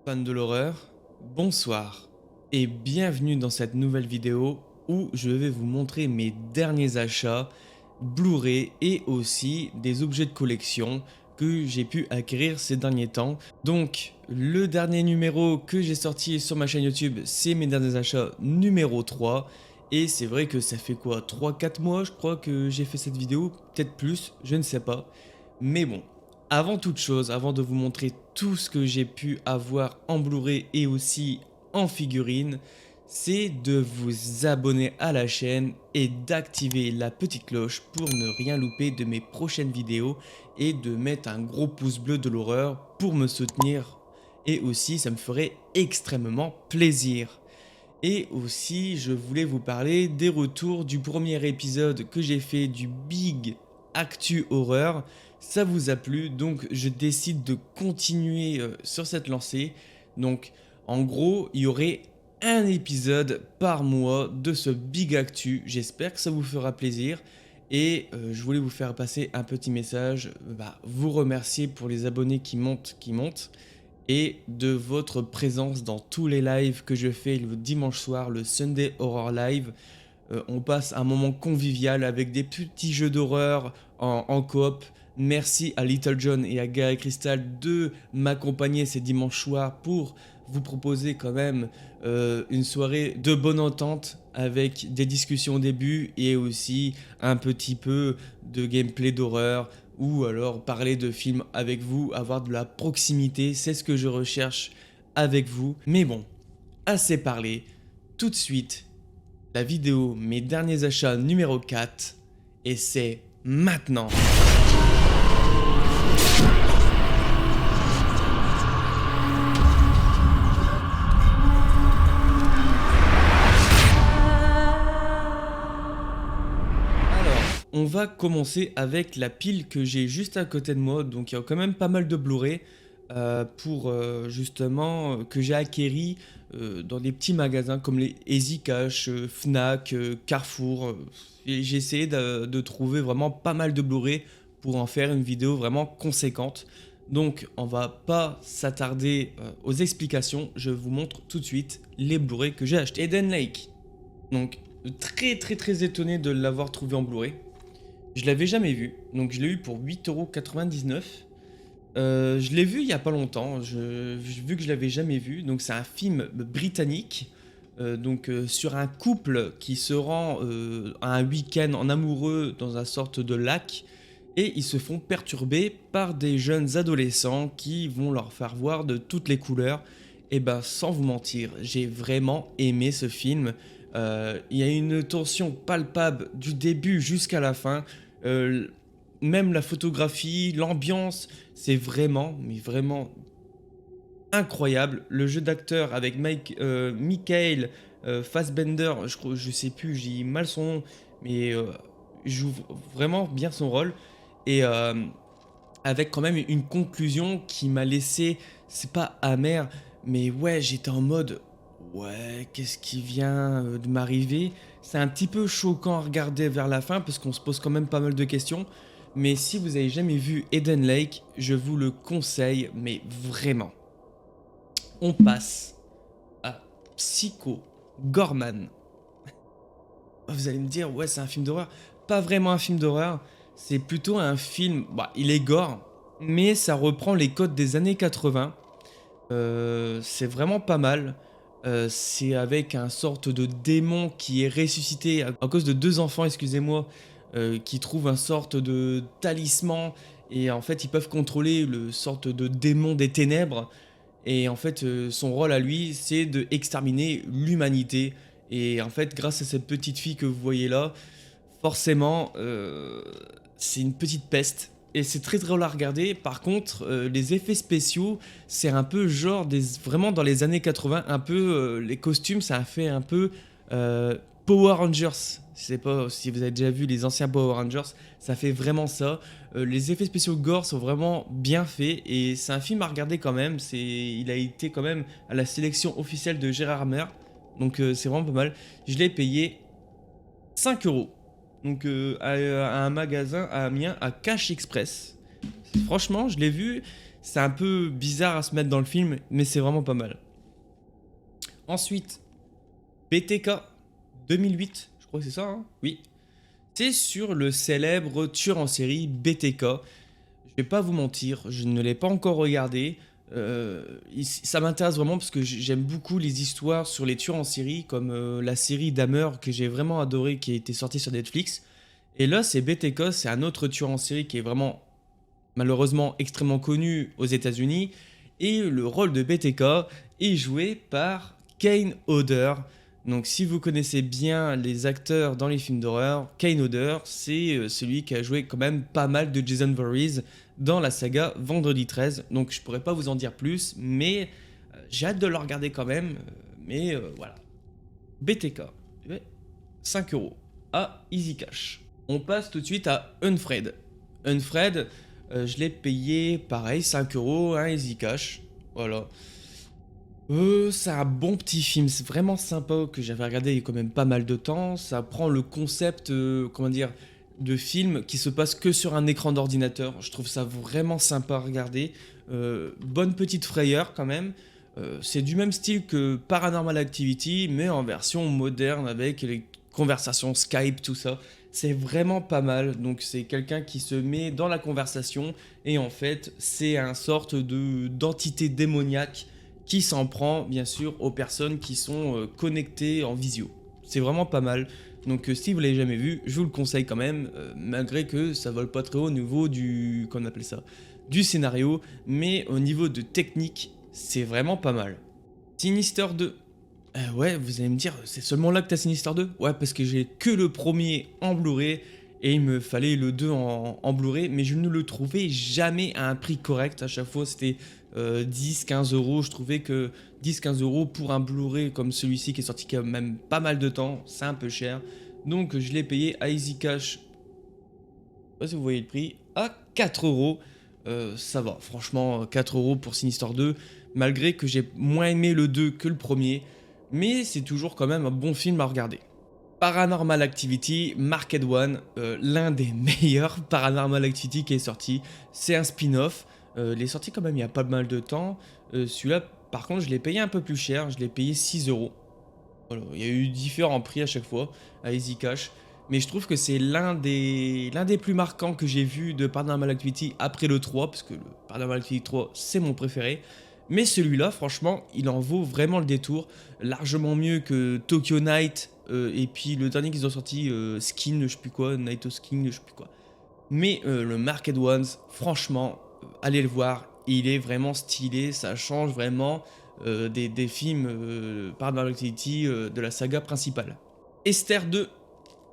Fans de l'horreur, bonsoir et bienvenue dans cette nouvelle vidéo où je vais vous montrer mes derniers achats Blu-ray et aussi des objets de collection que j'ai pu acquérir ces derniers temps. Donc le dernier numéro que j'ai sorti sur ma chaîne YouTube, c'est mes derniers achats numéro 3 et c'est vrai que ça fait quoi, 3-4 mois je crois que j'ai fait cette vidéo, peut-être plus, je ne sais pas. Mais bon, avant toute chose, avant de vous montrer tout ce que j'ai pu avoir en Blu-ray et aussi en figurine, c'est de vous abonner à la chaîne et d'activer la petite cloche pour ne rien louper de mes prochaines vidéos et de mettre un gros pouce bleu de l'horreur pour me soutenir. Et aussi, ça me ferait extrêmement plaisir. Et aussi, je voulais vous parler des retours du premier épisode que j'ai fait du Big Actu Horror. Ça vous a plu, donc je décide de continuer sur cette lancée. Donc, en gros, il y aurait un épisode par mois de ce Big Actu. J'espère que ça vous fera plaisir. Et je voulais vous faire passer un petit message, vous remercier pour les abonnés qui montent et de votre présence dans tous les lives que je fais le dimanche soir, le Sunday Horror Live. On passe un moment convivial avec des petits jeux d'horreur en coop. Merci à Little John et à Gaël Crystal de m'accompagner ces dimanches soirs pour vous proposer quand même une soirée de bonne entente avec des discussions au début et aussi un petit peu de gameplay d'horreur ou alors parler de films avec vous, avoir de la proximité, c'est ce que je recherche avec vous. Mais bon, assez parlé, tout de suite, la vidéo mes derniers achats numéro 4 et c'est maintenant. On va commencer avec la pile que j'ai juste à côté de moi, donc il y a quand même pas mal de Blu-ray pour justement que j'ai acquéri dans des petits magasins comme les Easy Cash, Fnac, Carrefour. Et j'ai essayé de trouver vraiment pas mal de Blu-ray pour en faire une vidéo vraiment conséquente. Donc on va pas s'attarder aux explications, je vous montre tout de suite les Blu-ray que j'ai achetés. Eden Lake, donc très étonné de l'avoir trouvé en Blu-ray. Je l'avais jamais vu, donc je l'ai eu pour 8,99 €. Je l'ai vu il y a pas longtemps, vu que je l'avais jamais vu. Donc c'est un film britannique, sur un couple qui se rend à un week-end en amoureux dans un sorte de lac et ils se font perturber par des jeunes adolescents qui vont leur faire voir de toutes les couleurs. Et ben sans vous mentir, j'ai vraiment aimé ce film. Il y a une tension palpable du début jusqu'à la fin. Euh, Même la photographie, l'ambiance, c'est vraiment, mais vraiment incroyable. Le jeu d'acteur avec Michael Fassbender, je sais plus, j'ai mal son nom, mais il joue vraiment bien son rôle. Et avec quand même une conclusion qui m'a laissé, c'est pas amer, mais ouais, j'étais en mode, ouais, qu'est-ce qui vient de m'arriver? C'est un petit peu choquant à regarder vers la fin parce qu'on se pose quand même pas mal de questions. Mais si vous avez jamais vu Eden Lake, je vous le conseille, mais vraiment. On passe à Psycho Gorman. Vous allez me dire, ouais, c'est un film d'horreur. Pas vraiment un film d'horreur, c'est plutôt un film, il est gore, mais ça reprend les codes des années 80. C'est vraiment pas mal. C'est avec un sorte de démon qui est ressuscité à cause de deux enfants, excusez-moi, qui trouvent un sorte de talisman et en fait ils peuvent contrôler le sorte de démon des ténèbres. Et en fait, son rôle à lui, c'est de exterminer l'humanité. Et en fait, grâce à cette petite fille que vous voyez là, forcément, c'est une petite peste. Et c'est très drôle à regarder. Par contre, les effets spéciaux, c'est un peu genre vraiment dans les années 80, un peu les costumes, ça a fait un peu Power Rangers. Je sais pas si vous avez déjà vu les anciens Power Rangers, ça fait vraiment ça. Les effets spéciaux gore sont vraiment bien faits et c'est un film à regarder quand même. Il a été quand même à la sélection officielle de Gérard Mer, donc c'est vraiment pas mal. Je l'ai payé 5 euros. Donc à un magasin à Amiens, à Cash Express. Franchement, je l'ai vu, C'est un peu bizarre à se mettre dans le film, mais c'est vraiment pas mal. Ensuite, BTK 2008, je crois que c'est ça, hein. Oui. C'est sur le célèbre tueur en série BTK. Je vais pas vous mentir, je ne l'ai pas encore regardé. Ça m'intéresse vraiment parce que j'aime beaucoup les histoires sur les tueurs en série, comme la série Dahmer que j'ai vraiment adoré, qui a été sortie sur Netflix. Et là, c'est BTK, c'est un autre tueur en série qui est vraiment, malheureusement, extrêmement connu aux États-Unis. Et le rôle de BTK est joué par Kane Hodder. Donc, si vous connaissez bien les acteurs dans les films d'horreur, Kane Hodder, c'est celui qui a joué quand même pas mal de Jason Voorhees dans la saga Vendredi 13. Donc, je pourrais pas vous en dire plus, mais j'ai hâte de le regarder quand même. Mais voilà. BTK, 5 euros à Easy Cash. On passe tout de suite à Unfraid. Unfraid, je l'ai payé pareil, 5 euros, un Easy Cash. Voilà. C'est un bon petit film, c'est vraiment sympa que j'avais regardé il y a quand même pas mal de temps. Ça prend le concept, comment dire, de film qui se passe que sur un écran d'ordinateur. Je trouve ça vraiment sympa à regarder. Bonne petite frayeur quand même. C'est du même style que Paranormal Activity, mais en version moderne avec les conversations Skype, tout ça. C'est vraiment pas mal. Donc c'est quelqu'un qui se met dans la conversation et en fait c'est un sorte de d'entité démoniaque qui s'en prend bien sûr aux personnes qui sont connectées en visio. C'est vraiment pas mal. Donc si vous l'avez jamais vu, je vous le conseille quand même, malgré que ça vole pas très haut au niveau du, comment on appelle ça, du scénario, mais au niveau de technique, c'est vraiment pas mal. Sinister 2. Ouais, vous allez me dire, c'est seulement là que t'as Sinister 2? Ouais, parce que j'ai que le premier en Blu-ray et il me fallait le 2 en Blu-ray, mais je ne le trouvais jamais à un prix correct. À chaque fois, c'était 10-15 euros. Je trouvais que 10-15 euros pour un Blu-ray comme celui-ci qui est sorti quand même pas mal de temps, c'est un peu cher. Donc, je l'ai payé à Easy Cash. Je sais pas si vous voyez le prix, à 4 euros. Ça va, franchement, 4 euros pour Sinister 2, malgré que j'ai moins aimé le 2 que le premier, mais c'est toujours quand même un bon film à regarder. Paranormal Activity Marked One, l'un des meilleurs Paranormal Activity qui est sorti. C'est un spin-off. Il est sorti quand même il y a pas mal de temps. Celui-là, par contre, je l'ai payé un peu plus cher. Je l'ai payé 6 euros. Voilà, il y a eu différents prix à chaque fois à Easy Cash. Mais je trouve que c'est l'un des plus marquants que j'ai vu de Paranormal Activity après le 3, parce que le Paranormal Activity 3, c'est mon préféré. Mais celui-là, franchement, il en vaut vraiment le détour. Largement mieux que Tokyo Night, et puis le dernier qu'ils ont sorti, Skin, je sais plus quoi, Night of Skin, je sais plus quoi. Mais le Marked Ones, franchement, allez le voir, il est vraiment stylé, ça change vraiment des films Paranormal Activity de la saga principale. Esther 2,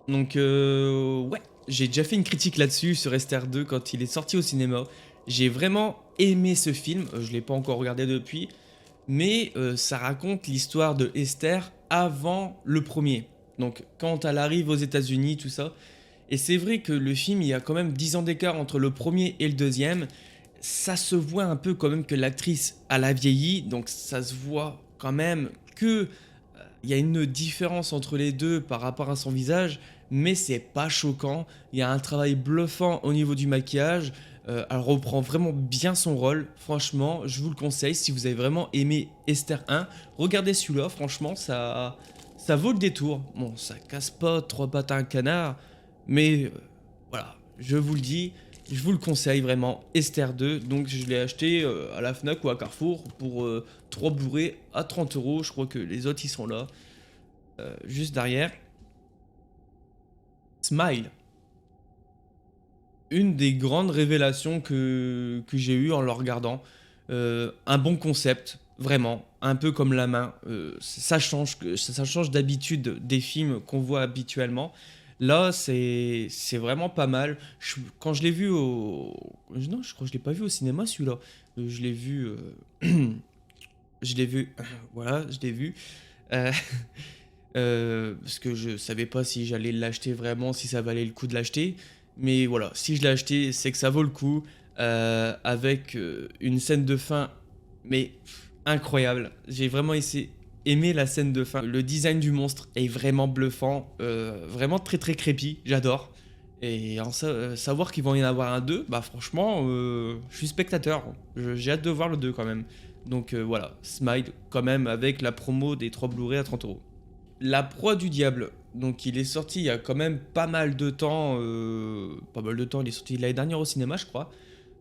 donc ouais, j'ai déjà fait une critique là-dessus sur Esther 2 quand il est sorti au cinéma. J'ai vraiment aimé ce film, je l'ai pas encore regardé depuis, mais ça raconte l'histoire de Esther avant le premier. Donc quand elle arrive aux États-Unis, tout ça. Et c'est vrai que le film, il y a quand même 10 ans d'écart entre le premier et le deuxième. Ça se voit un peu quand même que l'actrice, elle a vieilli, donc ça se voit quand même que il y a une différence entre les deux par rapport à son visage, mais c'est pas choquant. Il y a un travail bluffant au niveau du maquillage. Elle reprend vraiment bien son rôle. Franchement, je vous le conseille. Si vous avez vraiment aimé Esther 1, regardez celui-là. Franchement, ça vaut le détour. Bon, ça casse pas trois pattes à un canard, mais voilà, je vous le dis. Je vous le conseille vraiment, Esther 2. Donc je l'ai acheté à la Fnac ou à Carrefour pour 3 Blu-ray à 30 euros. Je crois que les autres ils sont là, juste derrière. Smile. Une des grandes révélations que j'ai eues en le regardant. Un bon concept, vraiment. Un peu comme La Main. Ça change d'habitude des films qu'on voit habituellement. Là, c'est vraiment pas mal. Quand je l'ai vu au... Non, je crois que je l'ai pas vu au cinéma, celui-là. Je l'ai vu... je l'ai vu... Voilà, je l'ai vu. Euh, parce que je savais pas si j'allais l'acheter vraiment, si ça valait le coup de l'acheter. Mais voilà, si je l'ai acheté, c'est que ça vaut le coup. Avec une scène de fin, mais incroyable. J'ai vraiment aimé la scène de fin. Le design du monstre est vraiment bluffant. Vraiment très très creepy, j'adore. Et savoir qu'il va y en avoir un 2, bah franchement, je suis spectateur. J'ai hâte de voir le 2 quand même. Donc voilà, Smile quand même avec la promo des 3 Blu-ray à 30 €. La Proie du Diable. Donc il est sorti il y a quand même pas mal de temps. Pas mal de temps, il est sorti l'année dernière au cinéma, je crois.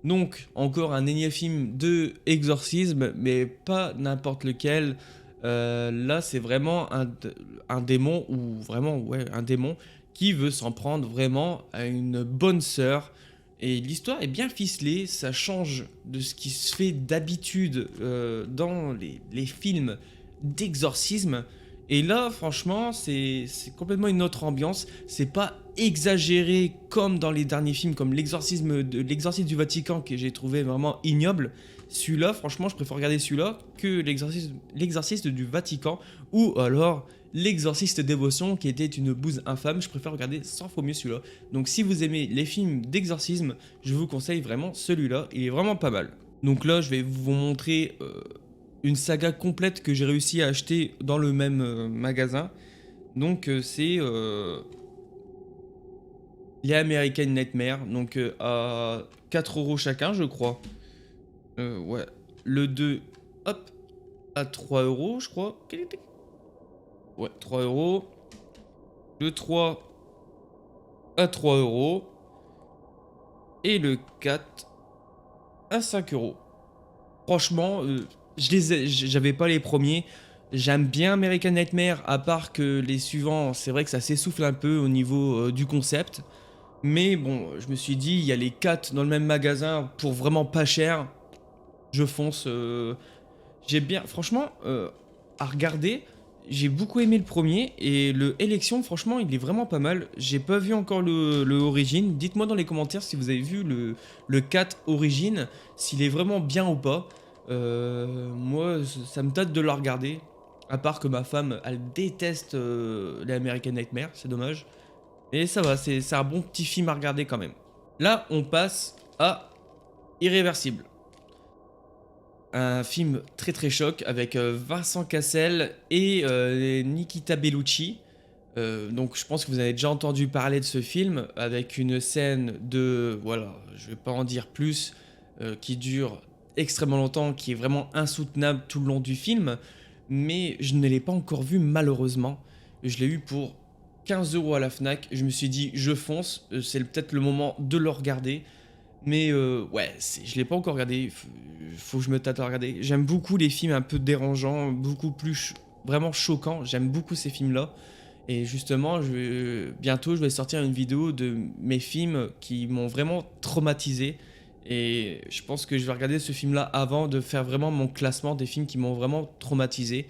Donc encore un énième film de exorcisme, mais pas n'importe lequel. Là, c'est vraiment un démon, ou vraiment, ouais, un démon qui veut s'en prendre vraiment à une bonne sœur. Et l'histoire est bien ficelée, ça change de ce qui se fait d'habitude dans les films d'exorcisme. Et là, franchement, c'est complètement une autre ambiance. C'est pas exagéré comme dans les derniers films, comme l'exorcisme du Vatican, que j'ai trouvé vraiment ignoble. Celui-là, franchement, je préfère regarder celui-là que l'exorciste du Vatican, ou alors l'exorciste dévotion, qui était une bouse infâme. Je préfère regarder 100 fois mieux celui-là. Donc si vous aimez les films d'exorcisme, je vous conseille vraiment celui-là. Il est vraiment pas mal. Donc là, je vais vous montrer une saga complète que j'ai réussi à acheter dans le même magasin. Donc c'est les American Nightmare, donc à 4 € chacun, je crois. Ouais, le 2, hop, à 3 € je crois. Ouais, 3 €. Le 3 à 3 €. Et le 4 à 5 €. Franchement, j'avais pas les premiers. J'aime bien American Nightmare, à part que les suivants, c'est vrai que ça s'essouffle un peu au niveau du concept. Mais bon, je me suis dit, il y a les 4 dans le même magasin pour vraiment pas cher. Je fonce. J'ai bien, franchement, à regarder, j'ai beaucoup aimé le premier. Et le Élection, franchement, il est vraiment pas mal. J'ai pas vu encore le Origine. Dites-moi dans les commentaires si vous avez vu le 4 Origine, s'il est vraiment bien ou pas. Moi, ça me tâte de le regarder. À part que ma femme, elle déteste les American Nightmare, c'est dommage. Et ça va, c'est un bon petit film à regarder quand même. Là, on passe à Irréversible. Un film très très choc avec Vincent Cassel et Nikita Bellucci. Donc je pense que vous avez déjà entendu parler de ce film avec une scène de, voilà, je vais pas en dire plus, qui dure extrêmement longtemps, qui est vraiment insoutenable tout le long du film, mais je ne l'ai pas encore vu malheureusement. Je l'ai eu pour 15 € à la Fnac. Je me suis dit, je fonce, c'est peut-être le moment de le regarder. Mais ouais, je l'ai pas encore regardé, faut que je me tâte à regarder. J'aime beaucoup les films un peu dérangeants, beaucoup plus vraiment choquants. J'aime beaucoup ces films-là. Et justement, bientôt, je vais sortir une vidéo de mes films qui m'ont vraiment traumatisé. Et je pense que je vais regarder ce film-là avant de faire vraiment mon classement des films qui m'ont vraiment traumatisé.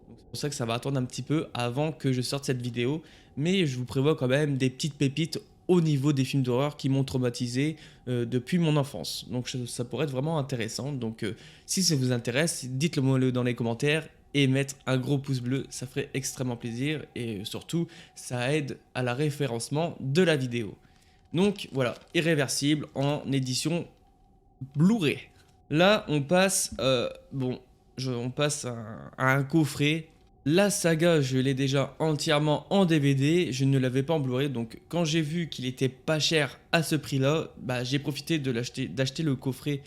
Donc c'est pour ça que ça va attendre un petit peu avant que je sorte cette vidéo. Mais je vous prévois quand même des petites pépites au niveau des films d'horreur qui m'ont traumatisé depuis mon enfance. Donc ça pourrait être vraiment intéressant. Donc si ça vous intéresse, dites-le moi dans les commentaires et mettre un gros pouce bleu, ça ferait extrêmement plaisir et surtout ça aide à la référencement de la vidéo. Donc voilà, Irréversible en édition Blu-ray. Là on passe, on passe à un coffret. La saga, je l'ai déjà entièrement en DVD, je ne l'avais pas en Blu-ray, donc quand j'ai vu qu'il était pas cher à ce prix-là, bah, j'ai profité d'acheter le coffret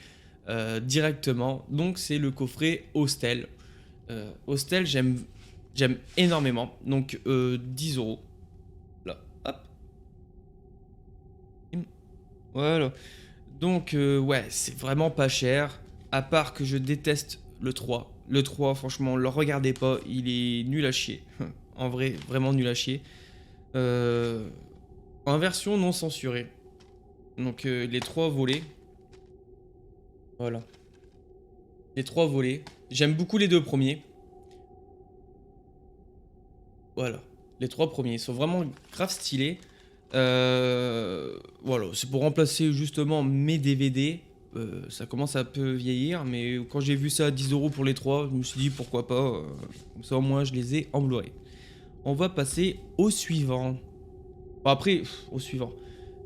directement. Donc c'est le coffret Hostel. Hostel, j'aime énormément, donc 10 €. Là, hop. Voilà. Donc ouais, c'est vraiment pas cher, à part que je déteste le 3. Le 3, franchement, le regardez pas, il est nul à chier. En vrai, vraiment nul à chier. En version non censurée. Donc les 3 volets. Voilà. Les 3 volets. J'aime beaucoup les 2 premiers. Voilà. Les 3 premiers sont vraiment grave stylés. Voilà, c'est pour remplacer justement mes DVD. Ça commence à peu vieillir, mais quand j'ai vu ça à 10 € pour les 3, je me suis dit pourquoi pas. Comme ça au moins je les ai en Blu-ray. On va passer au suivant. Bon, après, au suivant.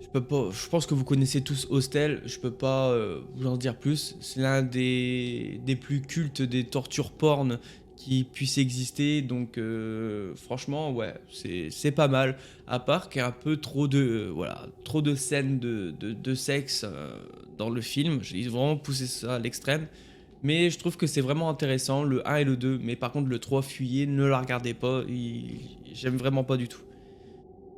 Je peux pas. Je pense que vous connaissez tous Hostel. Je peux pas vous en dire plus. C'est l'un des plus cultes des tortures porn qui puisse exister. Donc franchement, ouais, c'est pas mal. À part qu'il y a un peu trop de, voilà, trop de scènes de sexe dans le film. Ils ont vraiment poussé ça à l'extrême. Mais je trouve que c'est vraiment intéressant, le un et le 2. Mais par contre, le 3 fuyez, ne la regardez pas. J'aime vraiment pas du tout.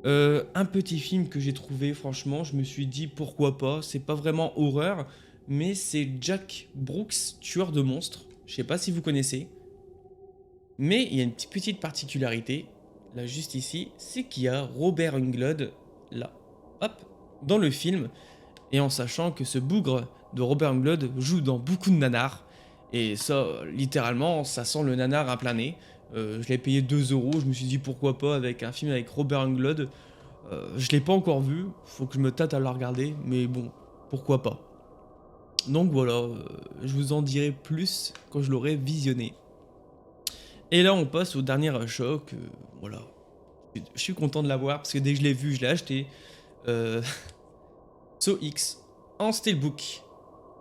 Un petit film que j'ai trouvé, franchement, je me suis dit pourquoi pas. C'est pas vraiment horreur, mais c'est Jack Brooks, tueur de monstres. Je sais pas si vous connaissez. Mais il y a une petite particularité, là juste ici, c'est qu'il y a Robert Englund, là, hop, dans le film, et en sachant que ce bougre de Robert Englund joue dans beaucoup de nanars, et ça, littéralement, ça sent le nanar à plein nez. Je l'ai payé 2 euros, je me suis dit pourquoi pas avec un film avec Robert Englund. Je l'ai pas encore vu, faut que je me tâte à le regarder, mais bon, pourquoi pas. Donc voilà, je vous en dirai plus quand je l'aurai visionné. Et là, on passe au dernier choc. Voilà. Je suis content de l'avoir parce que dès que je l'ai vu, je l'ai acheté. Euh, So X en steelbook.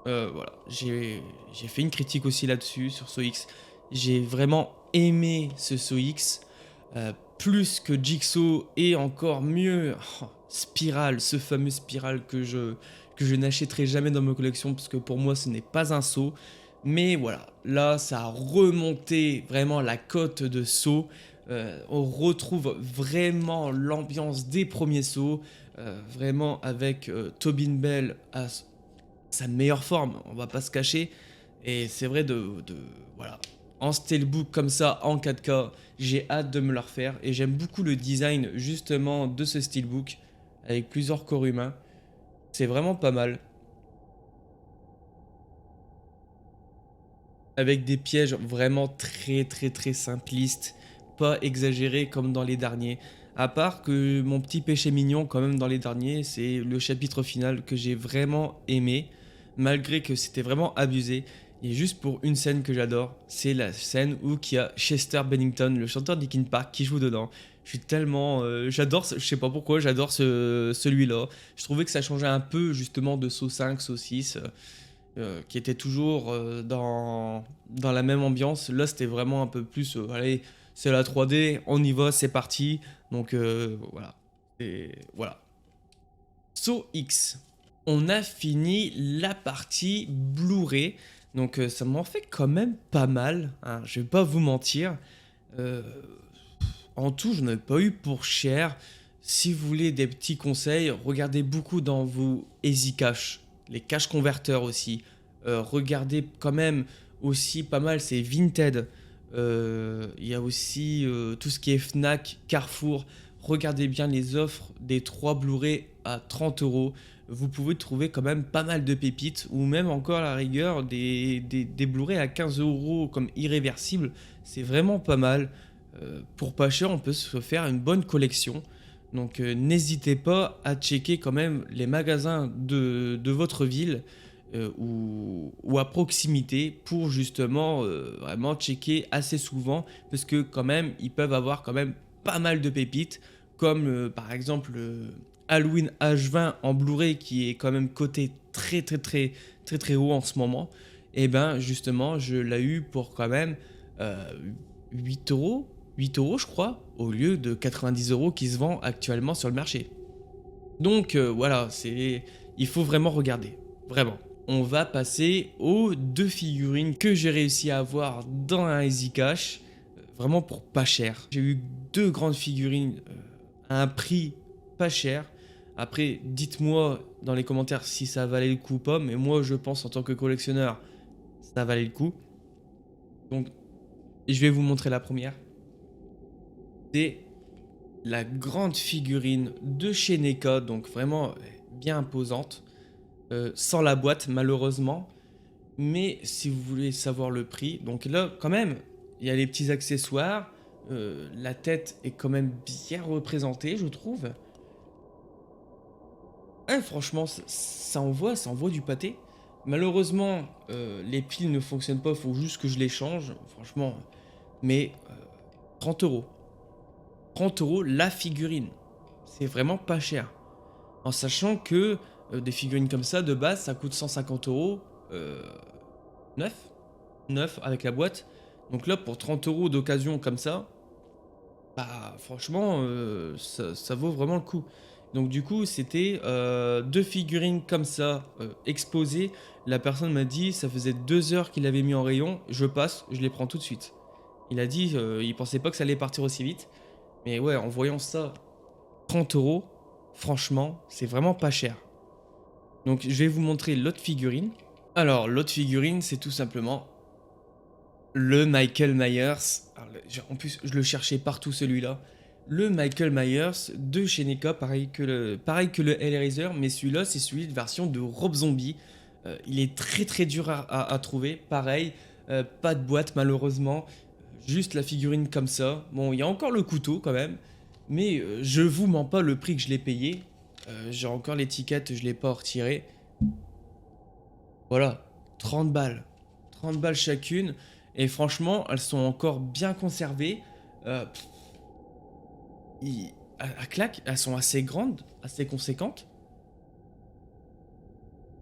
Voilà. J'ai fait une critique aussi là-dessus, sur So X. J'ai vraiment aimé ce So X. Plus que Jigsaw et encore mieux, Spiral, ce fameux Spiral que je n'achèterai jamais dans ma collection parce que pour moi, ce n'est pas un saut. Mais voilà, là, ça a remonté vraiment la cote de Saw. On retrouve vraiment l'ambiance des premiers Saw, vraiment avec Tobin Bell à sa meilleure forme, on va pas se cacher. Et c'est vrai voilà, en steelbook comme ça, en 4K, j'ai hâte de me le refaire. Et j'aime beaucoup le design justement de ce steelbook, avec plusieurs corps humains. C'est vraiment pas mal. Avec des pièges vraiment très simplistes, pas exagérés comme dans les derniers. À part que mon petit péché mignon quand même dans les derniers, c'est le chapitre final que j'ai vraiment aimé, malgré que c'était vraiment abusé. Et juste pour une scène que j'adore, c'est la scène où il y a Chester Bennington, le chanteur de Linkin Park, qui joue dedans. Je suis tellement, j'adore, je sais pas pourquoi, j'adore celui-là. Je trouvais que ça changeait un peu justement de Saw 5, Saw 6. Qui était toujours dans la même ambiance. Là, c'était vraiment un peu plus, allez, c'est la 3D, on y va, c'est parti. Donc voilà. Et voilà. So X. On a fini la partie Blu-ray. Donc ça m'en fait quand même pas mal, hein, je vais pas vous mentir. Euh, En tout, je n'en ai pas eu pour cher. Si vous voulez des petits conseils, regardez beaucoup dans vos Easy Cash, les cash converteurs aussi. Regardez quand même aussi pas mal, c'est Vinted. Il y a aussi tout ce qui est Fnac, Carrefour. Regardez bien les offres des 3 Blu-ray à 30 euros. Vous pouvez trouver quand même pas mal de pépites, ou même encore à la rigueur des Blu-ray à 15 euros comme irréversible. C'est vraiment pas mal. Pour pas cher, on peut se faire une bonne collection. Donc n'hésitez pas à checker quand même les magasins de votre ville ou à proximité pour justement vraiment checker assez souvent parce que quand même ils peuvent avoir quand même pas mal de pépites comme par exemple Halloween H20 en Blu-ray qui est quand même coté très haut en ce moment. Et ben justement je l'ai eu pour quand même euh, 8 euros 8 euros, je crois, au lieu de 90 euros qui se vend actuellement sur le marché. Donc voilà, il faut vraiment regarder. Vraiment. On va passer aux 2 figurines que j'ai réussi à avoir dans un Easy Cash, vraiment pour pas cher. J'ai eu 2 grandes figurines à un prix pas cher. Après, dites-moi dans les commentaires si ça valait le coup ou pas, mais moi je pense en tant que collectionneur, ça valait le coup. Donc, je vais vous montrer la première. C'est la grande figurine de chez NECA, donc vraiment bien imposante, sans la boîte malheureusement. Mais si vous voulez savoir le prix, donc là quand même, il y a les petits accessoires, la tête est quand même bien représentée, je trouve. Ouais, franchement, ça envoie du pâté. Malheureusement, les piles ne fonctionnent pas, il faut juste que je les change, franchement. Mais 30 euros. 30 euros la figurine. C'est vraiment pas cher. En sachant que des figurines comme ça, de base, ça coûte 150 euros. Neuf. Neuf avec la boîte. Donc là, pour 30 euros d'occasion comme ça, bah franchement, ça vaut vraiment le coup. Donc du coup, c'était deux figurines comme ça, exposées. La personne m'a dit, ça faisait 2 heures qu'il avait mis en rayon. Je passe, je les prends tout de suite. Il a dit, il pensait pas que ça allait partir aussi vite. Mais ouais, en voyant ça, 30 euros, franchement, c'est vraiment pas cher. Donc je vais vous montrer l'autre figurine. Alors, l'autre figurine, c'est tout simplement le Michael Myers. Alors, en plus, je le cherchais partout celui-là. Le Michael Myers de chez NECA, pareil que le Hellraiser, mais celui-là, c'est celui de version de Rob Zombie. Il est très très dur à trouver. Pareil, pas de boîte malheureusement. Juste la figurine comme ça. Bon, il y a encore le couteau quand même. Mais je vous mens pas le prix que je l'ai payé. J'ai encore l'étiquette, je l'ai pas retirée. Voilà, 30 balles. 30 balles chacune. Et franchement, elles sont encore bien conservées. Euh, à claque, elles sont assez grandes, assez conséquentes.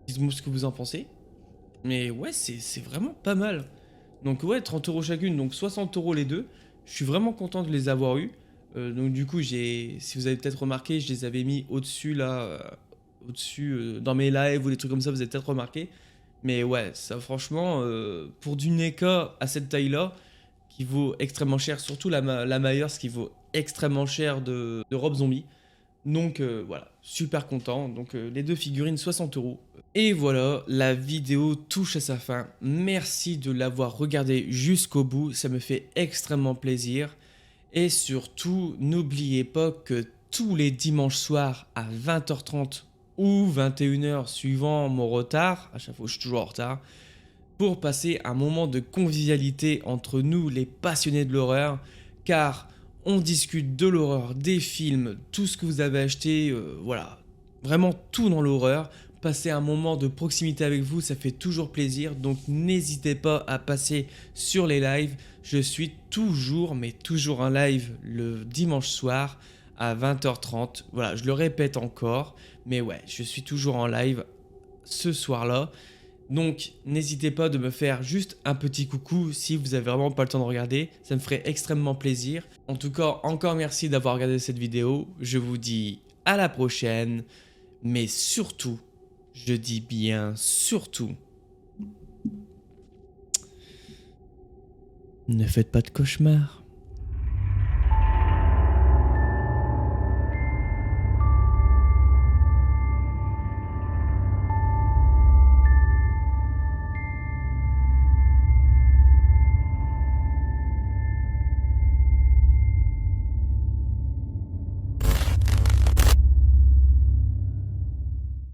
Dites-moi ce que vous en pensez. Mais ouais, c'est vraiment pas mal. Donc ouais, 30 euros chacune, donc 60 euros les deux. Je suis vraiment content de les avoir eus. Donc du coup, si vous avez peut-être remarqué, je les avais mis au-dessus là, au-dessus dans mes lives ou des trucs comme ça, vous avez peut-être remarqué. Mais ouais, ça franchement, pour du NECA à cette taille-là, qui vaut extrêmement cher, surtout la Myers qui vaut extrêmement cher de Rob Zombie. Donc voilà, super content. Donc les deux figurines, 60 euros. Et voilà, la vidéo touche à sa fin. Merci de l'avoir regardé jusqu'au bout, ça me fait extrêmement plaisir. Et surtout, n'oubliez pas que tous les dimanches soirs à 20h30 ou 21h suivant mon retard, à chaque fois je suis toujours en retard, pour passer un moment de convivialité entre nous les passionnés de l'horreur, car on discute de l'horreur, des films, tout ce que vous avez acheté, voilà, vraiment tout dans l'horreur. Passer un moment de proximité avec vous, ça fait toujours plaisir, donc n'hésitez pas à passer sur les lives. Je suis toujours, mais toujours en live le dimanche soir à 20h30. Voilà, je le répète encore, mais ouais, je suis toujours en live ce soir-là. Donc n'hésitez pas de me faire juste un petit coucou si vous avez vraiment pas le temps de regarder, ça me ferait extrêmement plaisir. En tout cas, encore merci d'avoir regardé cette vidéo, je vous dis à la prochaine, mais surtout, je dis bien surtout, ne faites pas de cauchemars.